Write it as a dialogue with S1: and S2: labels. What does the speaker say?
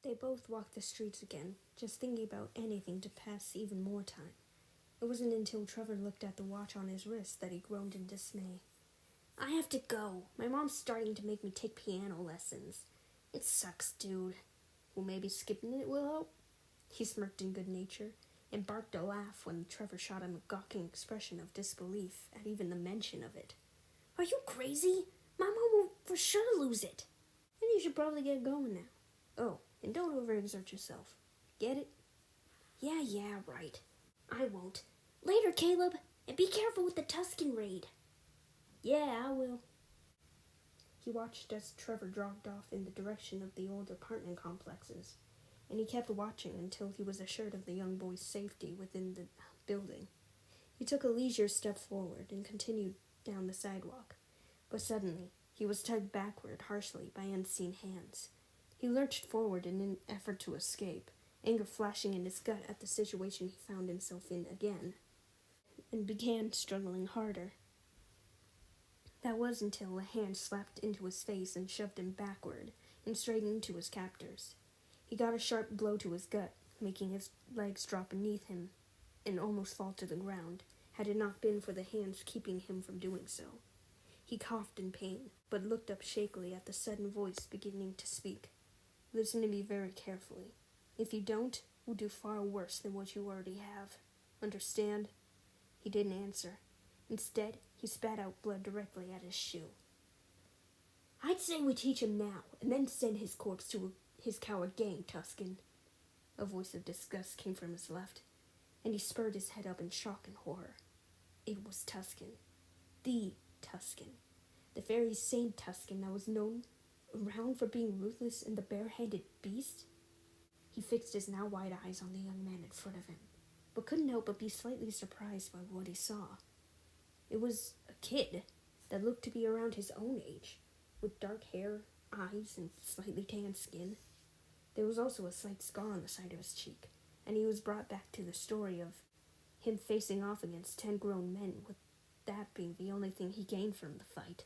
S1: They both walked the streets again, just thinking about anything to pass even more time. It wasn't until Trevor looked at the watch on his wrist that he groaned in dismay. I have to go. My mom's starting to make me take piano lessons. It sucks, dude. Well, maybe skipping it will help? He smirked in good nature and barked a laugh when Trevor shot him a gawking expression of disbelief at even the mention of it. Are you crazy? My mom will for sure lose it. Then you should probably get going now. Oh, and don't overexert yourself. Get it? Yeah, right. I won't. Later, Caleb, and be careful with the Tuscan raid. Yeah, I will. He watched as Trevor jogged off in the direction of the old apartment complexes, and he kept watching until he was assured of the young boy's safety within the building. He took a leisure step forward and continued down the sidewalk, but suddenly he was tugged backward harshly by unseen hands. He lurched forward in an effort to escape, anger flashing in his gut at the situation he found himself in again, and began struggling harder. That was until a hand slapped into his face and shoved him backward and straight into his captors. He got a sharp blow to his gut, making his legs drop beneath him and almost fall to the ground, had it not been for the hands keeping him from doing so. He coughed in pain, but looked up shakily at the sudden voice beginning to speak. Listen to me very carefully. If you don't, we'll do far worse than what you already have. Understand? He didn't answer. Instead, he spat out blood directly at his shoe. I'd say we teach him now, and then send his corpse to his coward gang, Tuscan. A voice of disgust came from his left, and he spurred his head up in shock and horror. It was Tuscan. The Tuscan. The very same Tuscan that was known around for being ruthless and the bare-handed beast. He fixed his now wide eyes on the young man in front of him, but couldn't help but be slightly surprised by what he saw. It was a kid that looked to be around his own age, with dark hair, eyes, and slightly tanned skin. There was also a slight scar on the side of his cheek, and he was brought back to the story of him facing off against 10 grown men, with that being the only thing he gained from the fight.